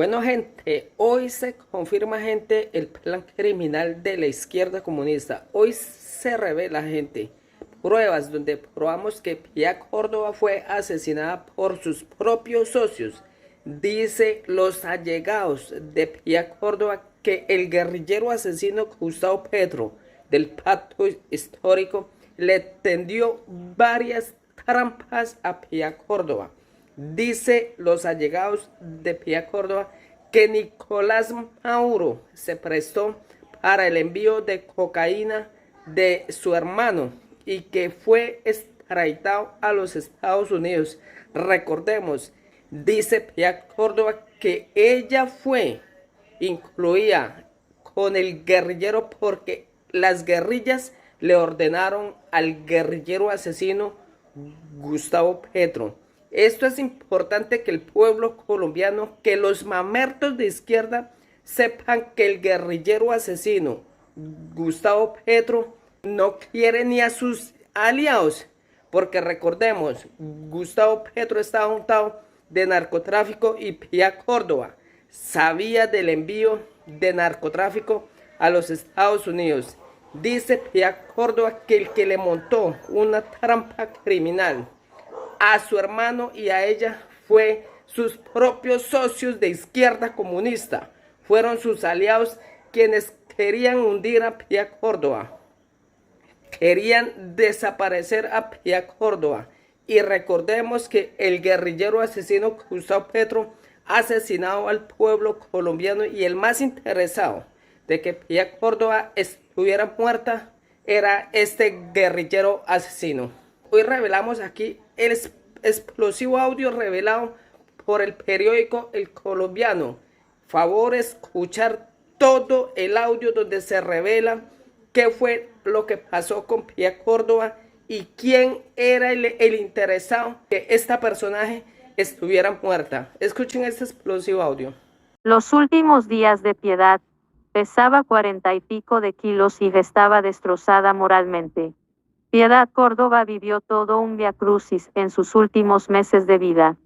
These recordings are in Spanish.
Bueno, gente, hoy se confirma, gente, el plan criminal de la izquierda comunista. Hoy se revela, gente, pruebas donde probamos que Pia Córdoba fue asesinada por sus propios socios. Dice los allegados de Pia Córdoba que el guerrillero asesino Gustavo Petro del Pacto Histórico le tendió varias trampas a Pia Córdoba. Dice los allegados de Pia Córdoba que Nicolás Maduro se prestó para el envío de cocaína de su hermano y que fue extraditado a los Estados Unidos. Recordemos, dice Pia Córdoba que ella fue incluida con el guerrillero porque las guerrillas le ordenaron al guerrillero asesino Gustavo Petro. Esto es importante que el pueblo colombiano, que los mamertos de izquierda sepan que el guerrillero asesino Gustavo Petro no quiere ni a sus aliados, porque recordemos, Gustavo Petro estaba untado de narcotráfico y Pia Córdoba sabía del envío de narcotráfico a los Estados Unidos. Dice Pia Córdoba que el que le montó una trampa criminal a su hermano y a ella fue sus propios socios de izquierda comunista. Fueron sus aliados quienes querían hundir a Pia Córdoba. Querían desaparecer a Pia Córdoba. Y recordemos que el guerrillero asesino Gustavo Petro ha asesinado al pueblo colombiano, y el más interesado de que Pia Córdoba estuviera muerta era este guerrillero asesino. Hoy revelamos aquí el explosivo audio revelado por el periódico El Colombiano. Favor escuchar todo el audio donde se revela qué fue lo que pasó con Pia Córdoba y quién era el interesado que esta personaje estuviera muerta. Escuchen este explosivo audio. Los últimos días de Piedad, pesaba 40 y pico de kilos y estaba destrozada moralmente. Piedad Córdoba vivió todo un viacrucis en sus últimos meses de vida.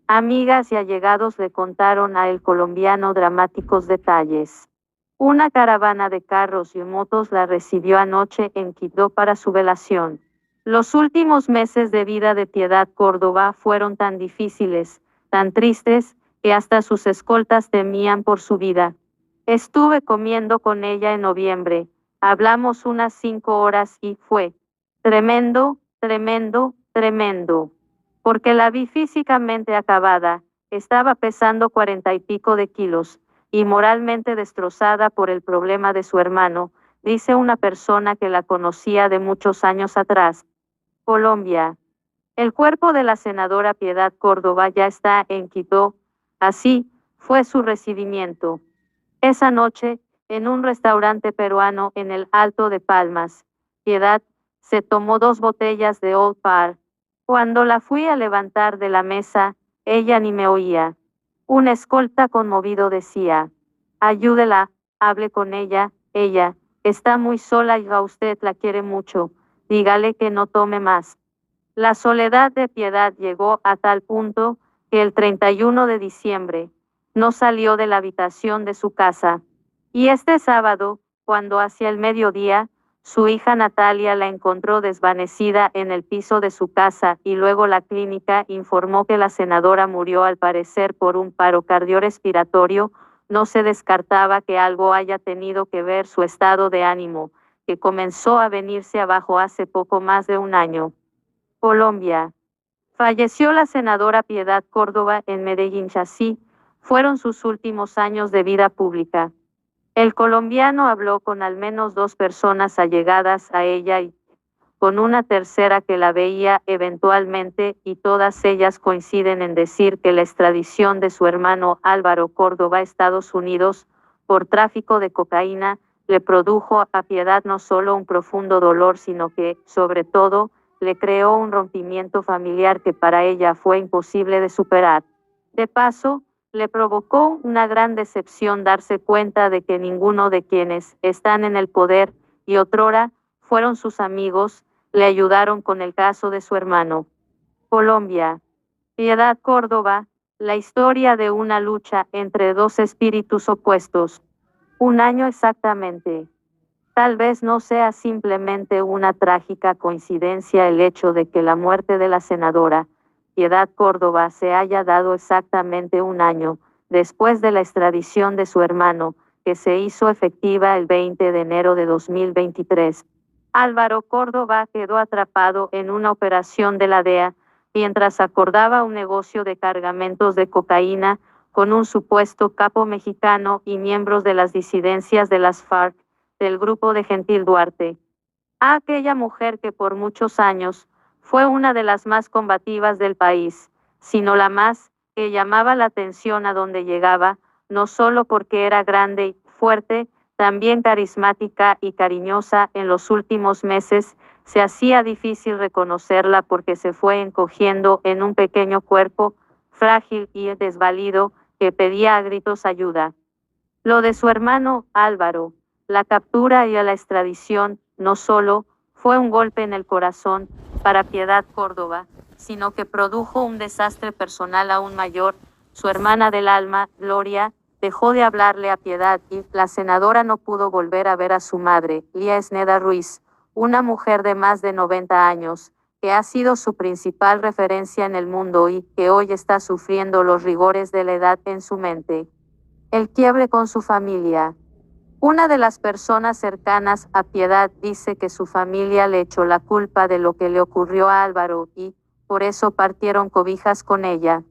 Amigas y allegados le contaron a El Colombiano dramáticos detalles. Una caravana de carros y motos la recibió anoche en Quito para su velación. Los últimos meses de vida de Piedad Córdoba fueron tan difíciles, tan tristes, que hasta sus escoltas temían por su vida. Estuve comiendo con ella en noviembre, hablamos unas 5 horas y fue tremendo, tremendo, tremendo. Porque la vi físicamente acabada, estaba pesando 40 y pico de kilos, y moralmente destrozada por el problema de su hermano, dice una persona que la conocía de muchos años atrás. Colombia. El cuerpo de la senadora Piedad Córdoba ya está en Quito, así fue su recibimiento. Esa noche, en un restaurante peruano en el Alto de Palmas, Piedad se tomó 2 botellas de Old Par. Cuando la fui a levantar de la mesa, ella ni me oía. Un escolta conmovido decía: ayúdela, hable con ella está muy sola y a usted la quiere mucho, dígale que no tome más. La soledad de Piedad llegó a tal punto que el 31 de diciembre no salió de la habitación de su casa. Y este sábado, cuando hacia el mediodía, su hija Natalia la encontró desvanecida en el piso de su casa y luego la clínica informó que la senadora murió al parecer por un paro cardiorrespiratorio. No se descartaba que algo haya tenido que ver su estado de ánimo, que comenzó a venirse abajo hace poco más de un año. Colombia. Falleció la senadora Piedad Córdoba en Medellín. Así fueron sus últimos años de vida pública. El colombiano habló con al menos 2 personas allegadas a ella y con una tercera que la veía eventualmente, y todas ellas coinciden en decir que la extradición de su hermano Álvaro Córdoba a Estados Unidos por tráfico de cocaína le produjo a Piedad no solo un profundo dolor, sino que, sobre todo, le creó un rompimiento familiar que para ella fue imposible de superar. De paso, le provocó una gran decepción darse cuenta de que ninguno de quienes están en el poder y otrora fueron sus amigos, le ayudaron con el caso de su hermano. Colombia. Piedad Córdoba La historia de una lucha entre dos espíritus opuestos. Un año exactamente. Tal vez no sea simplemente una trágica coincidencia el hecho de que la muerte de la senadora Piedad Córdoba se haya dado exactamente un año después de la extradición de su hermano, que se hizo efectiva el 20 de enero de 2023. Álvaro Córdoba quedó atrapado en una operación de la DEA mientras acordaba un negocio de cargamentos de cocaína con un supuesto capo mexicano y miembros de las disidencias de las FARC, del grupo de Gentil Duarte. A aquella mujer que por muchos años fue una de las más combativas del país, sino la más, que llamaba la atención a donde llegaba, no solo porque era grande y fuerte, también carismática y cariñosa. En los últimos meses se hacía difícil reconocerla porque se fue encogiendo en un pequeño cuerpo, frágil y desvalido, que pedía a gritos ayuda. Lo de su hermano Álvaro, la captura y la extradición, no solo fue un golpe en el corazón para Piedad Córdoba, sino que produjo un desastre personal aún mayor. Su hermana del alma, Gloria, dejó de hablarle a Piedad y la senadora no pudo volver a ver a su madre, Lía Esneda Ruiz, una mujer de más de 90 años, que ha sido su principal referencia en el mundo y que hoy está sufriendo los rigores de la edad en su mente. El quiebre con su familia. Una de las personas cercanas a Piedad dice que su familia le echó la culpa de lo que le ocurrió a Álvaro y, por eso partieron cobijas con ella.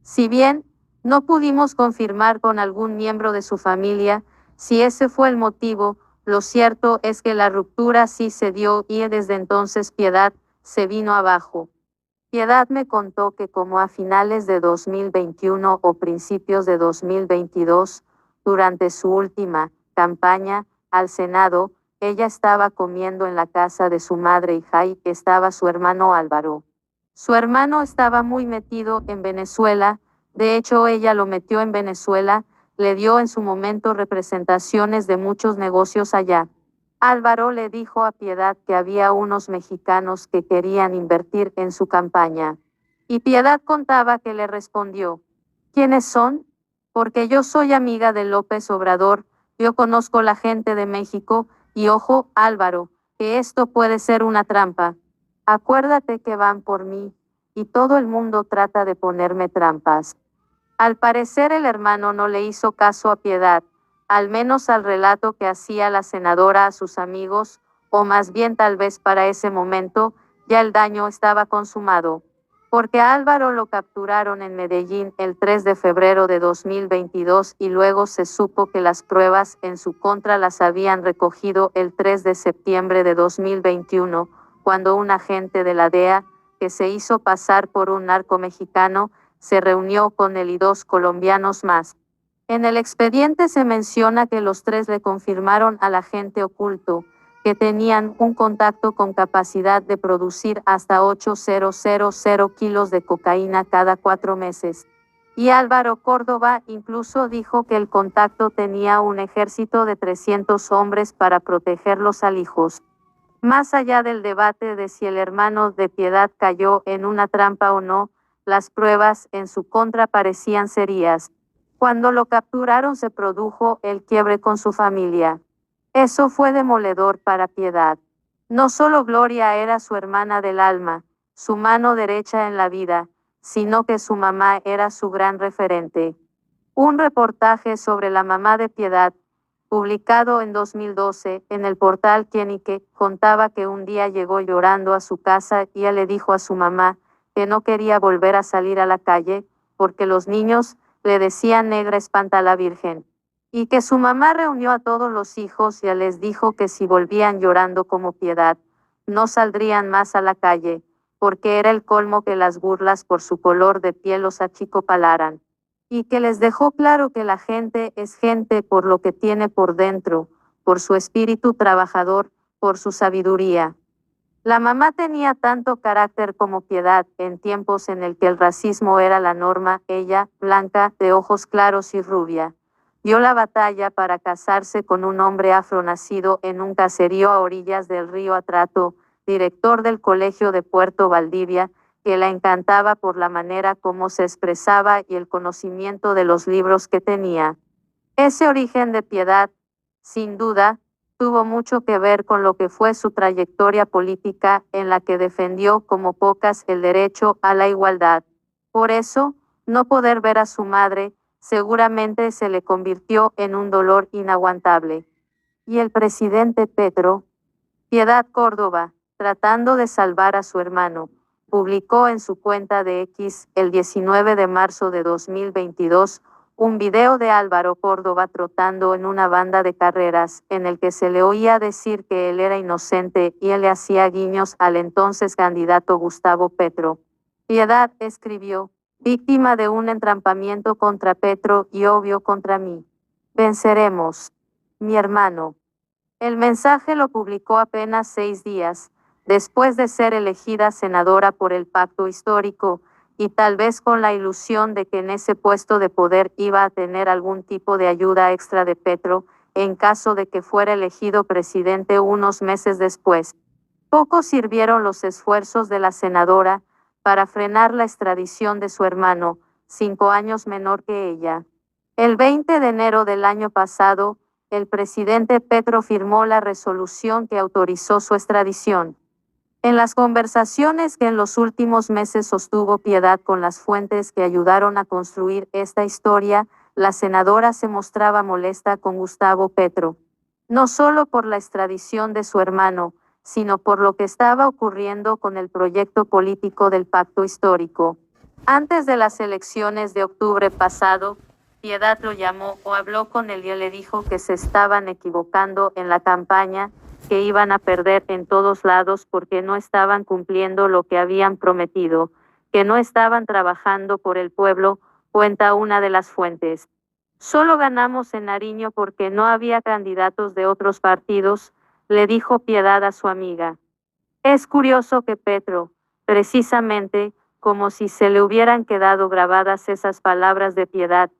Si bien no pudimos confirmar con algún miembro de su familia si ese fue el motivo, lo cierto es que la ruptura sí se dio y desde entonces Piedad se vino abajo. Piedad me contó que como a finales de 2021 o principios de 2022, durante su última campaña al Senado, ella estaba comiendo en la casa de su madre y ahí estaba su hermano Álvaro. Su hermano estaba muy metido en Venezuela, de hecho ella lo metió en Venezuela, le dio en su momento representaciones de muchos negocios allá. Álvaro le dijo a Piedad que había unos mexicanos que querían invertir en su campaña. Y Piedad contaba que le respondió: ¿quiénes son? Porque yo soy amiga de López Obrador, yo conozco la gente de México, y ojo, Álvaro, que esto puede ser una trampa. Acuérdate que van por mí, y todo el mundo trata de ponerme trampas. Al parecer el hermano no le hizo caso a Piedad, al menos al relato que hacía la senadora a sus amigos, o más bien tal vez para ese momento, ya el daño estaba consumado. Porque a Álvaro lo capturaron en Medellín el 3 de febrero de 2022 y luego se supo que las pruebas en su contra las habían recogido el 3 de septiembre de 2021, cuando un agente de la DEA, que se hizo pasar por un narco mexicano, se reunió con él y dos colombianos más. En el expediente se menciona que los tres le confirmaron al agente oculto que tenían un contacto con capacidad de producir hasta 8,000 kilos de cocaína cada 4 meses. Y Álvaro Córdoba incluso dijo que el contacto tenía un ejército de 300 hombres para proteger los alijos. Más allá del debate de si el hermano de Piedad cayó en una trampa o no, las pruebas en su contra parecían serias. Cuando lo capturaron se produjo el quiebre con su familia. Eso fue demoledor para Piedad. No solo Gloria era su hermana del alma, su mano derecha en la vida, sino que su mamá era su gran referente. Un reportaje sobre la mamá de Piedad, publicado en 2012 en el portal Quienique, contaba que un día llegó llorando a su casa y ella le dijo a su mamá que no quería volver a salir a la calle, porque los niños le decían negra espanta a la Virgen. Y que su mamá reunió a todos los hijos y les dijo que si volvían llorando como Piedad, no saldrían más a la calle, porque era el colmo que las burlas por su color de piel los achicopalaran. Y que les dejó claro que la gente es gente por lo que tiene por dentro, por su espíritu trabajador, por su sabiduría. La mamá tenía tanto carácter como Piedad en tiempos en el que el racismo era la norma. Ella, blanca, de ojos claros y rubia, dio la batalla para casarse con un hombre afronacido en un caserío a orillas del río Atrato, director del colegio de Puerto Valdivia, que la encantaba por la manera como se expresaba y el conocimiento de los libros que tenía. Ese origen de Piedad, sin duda, tuvo mucho que ver con lo que fue su trayectoria política, en la que defendió como pocas el derecho a la igualdad. Por eso, no poder ver a su madre seguramente se le convirtió en un dolor inaguantable. Y el presidente Petro, Piedad Córdoba, tratando de salvar a su hermano, publicó en su cuenta de X el 19 de marzo de 2022 un video de Álvaro Córdoba trotando en una banda de carreras, en el que se le oía decir que él era inocente y él le hacía guiños al entonces candidato Gustavo Petro. Piedad escribió: víctima de un entrampamiento contra Petro y obvio contra mí. Venceremos. Mi hermano. El mensaje lo publicó apenas 6 días después de ser elegida senadora por el Pacto Histórico, y tal vez con la ilusión de que en ese puesto de poder iba a tener algún tipo de ayuda extra de Petro, en caso de que fuera elegido presidente unos meses después. Poco sirvieron los esfuerzos de la senadora para frenar la extradición de su hermano, 5 años menor que ella. El 20 de enero del año pasado, el presidente Petro firmó la resolución que autorizó su extradición. En las conversaciones que en los últimos meses sostuvo Piedad con las fuentes que ayudaron a construir esta historia, la senadora se mostraba molesta con Gustavo Petro. No solo por la extradición de su hermano, sino por lo que estaba ocurriendo con el proyecto político del Pacto Histórico. Antes de las elecciones de octubre pasado, Piedad lo llamó o habló con él y le dijo que se estaban equivocando en la campaña, que iban a perder en todos lados porque no estaban cumpliendo lo que habían prometido, que no estaban trabajando por el pueblo, cuenta una de las fuentes. Solo ganamos en Nariño porque no había candidatos de otros partidos, le dijo Piedad a su amiga. Es curioso que Petro, precisamente, como si se le hubieran quedado grabadas esas palabras de Piedad,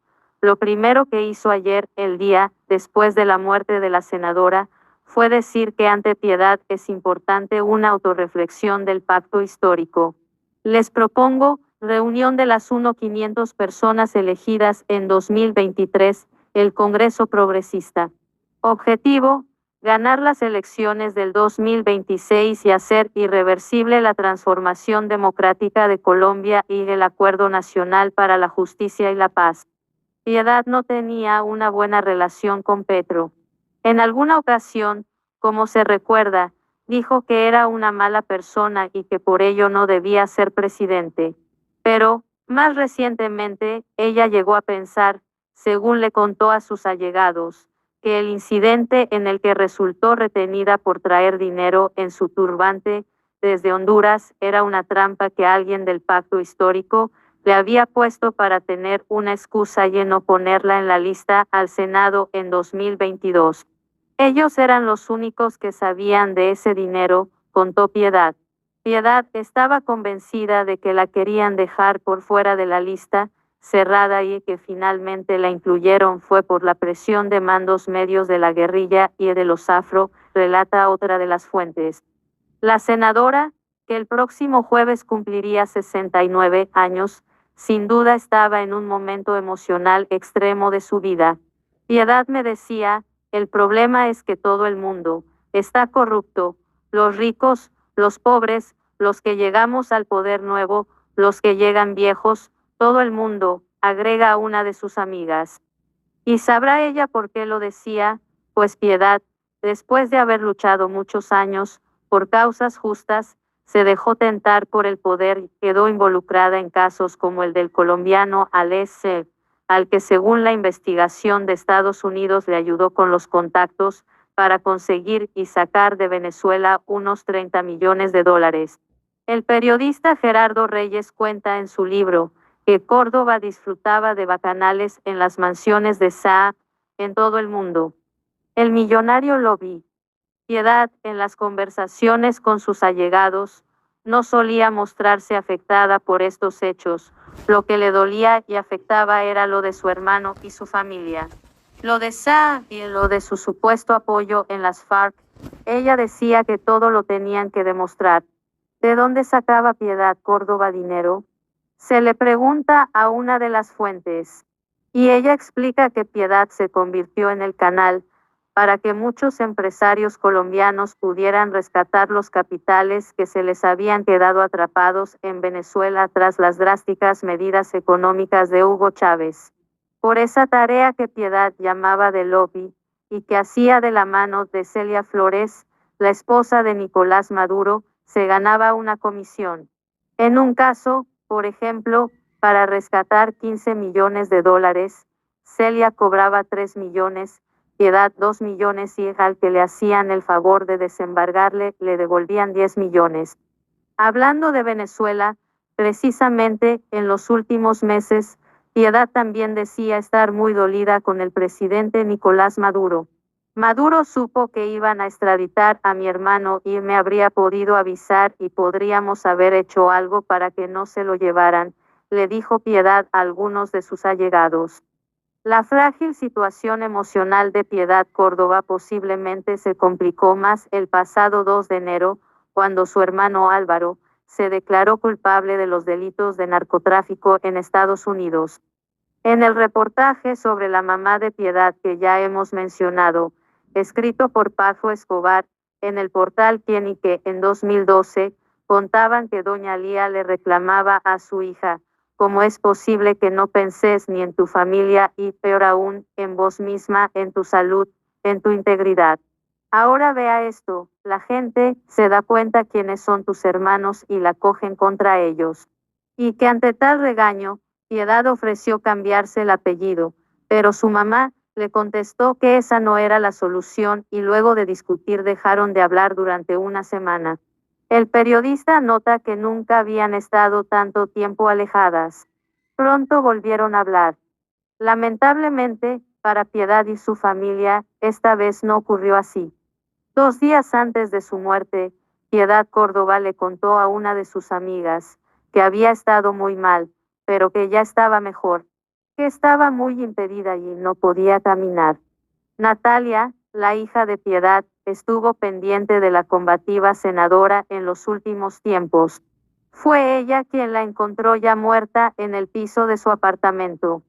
lo primero que hizo ayer, el día después de la muerte de la senadora, fue decir que ante Piedad es importante una autorreflexión del pacto histórico. Les propongo reunión de las 1.500 personas elegidas en 2023, el Congreso Progresista. Objetivo: ganar las elecciones del 2026 y hacer irreversible la transformación democrática de Colombia y el Acuerdo Nacional para la Justicia y la Paz. Piedad no tenía una buena relación con Petro. En alguna ocasión, como se recuerda, dijo que era una mala persona y que por ello no debía ser presidente. Pero, más recientemente, ella llegó a pensar, según le contó a sus allegados, que el incidente en el que resultó retenida por traer dinero en su turbante desde Honduras era una trampa que alguien del Pacto Histórico le había puesto para tener una excusa y no ponerla en la lista al Senado en 2022. Ellos eran los únicos que sabían de ese dinero, contó Piedad. Piedad estaba convencida de que la querían dejar por fuera de la lista cerrada y que finalmente la incluyeron fue por la presión de mandos medios de la guerrilla y de los afro, relata otra de las fuentes. La senadora, que el próximo jueves cumpliría 69 años, sin duda estaba en un momento emocional extremo de su vida. Piedad me decía: el problema es que todo el mundo está corrupto, los ricos, los pobres, los que llegamos al poder nuevo, los que llegan viejos, todo el mundo, agrega una de sus amigas. ¿Y sabrá ella por qué lo decía? Pues Piedad, después de haber luchado muchos años por causas justas, se dejó tentar por el poder y quedó involucrada en casos como el del colombiano Alex Saab, al que según la investigación de Estados Unidos le ayudó con los contactos para conseguir y sacar de Venezuela unos 30 millones de dólares. El periodista Gerardo Reyes cuenta en su libro que Córdoba disfrutaba de bacanales en las mansiones de Saab en todo el mundo. El millonario lo vi. Piedad, en las conversaciones con sus allegados, no solía mostrarse afectada por estos hechos. Lo que le dolía y afectaba era lo de su hermano y su familia. Lo de Saab y lo de su supuesto apoyo en las FARC, ella decía que todo lo tenían que demostrar. ¿De dónde sacaba Piedad Córdoba dinero? Se le pregunta a una de las fuentes. Y ella explica que Piedad se convirtió en el canal para que muchos empresarios colombianos pudieran rescatar los capitales que se les habían quedado atrapados en Venezuela tras las drásticas medidas económicas de Hugo Chávez. Por esa tarea que Piedad llamaba de lobby y que hacía de la mano de Celia Flores, la esposa de Nicolás Maduro, se ganaba una comisión. En un caso, por ejemplo, para rescatar 15 millones de dólares, Celia cobraba 3 millones, Piedad 2 millones y al que le hacían el favor de desembargarle le devolvían 10 millones. Hablando de Venezuela, precisamente en los últimos meses, Piedad también decía estar muy dolida con el presidente Nicolás Maduro. Maduro supo que iban a extraditar a mi hermano y me habría podido avisar y podríamos haber hecho algo para que no se lo llevaran, le dijo Piedad a algunos de sus allegados. La frágil situación emocional de Piedad Córdoba posiblemente se complicó más el pasado 2 de enero, cuando su hermano Álvaro se declaró culpable de los delitos de narcotráfico en Estados Unidos. En el reportaje sobre la mamá de Piedad que ya hemos mencionado, escrito por Pajo Escobar, en el portal Quienique en 2012, contaban que doña Lía le reclamaba a su hija: ¿cómo es posible que no penses ni en tu familia y, peor aún, en vos misma, en tu salud, en tu integridad? Ahora vea esto, la gente se da cuenta quiénes son tus hermanos y la cogen contra ellos. Y que ante tal regaño, Piedad ofreció cambiarse el apellido, pero su mamá le contestó que esa no era la solución y luego de discutir dejaron de hablar durante una semana. El periodista nota que nunca habían estado tanto tiempo alejadas. Pronto volvieron a hablar. Lamentablemente, para Piedad y su familia, esta vez no ocurrió así. 2 días antes de su muerte, Piedad Córdoba le contó a una de sus amigas que había estado muy mal, pero que ya estaba mejor, que estaba muy impedida y no podía caminar. Natalia, la hija de Piedad, estuvo pendiente de la combativa senadora en los últimos tiempos. Fue ella quien la encontró ya muerta en el piso de su apartamento.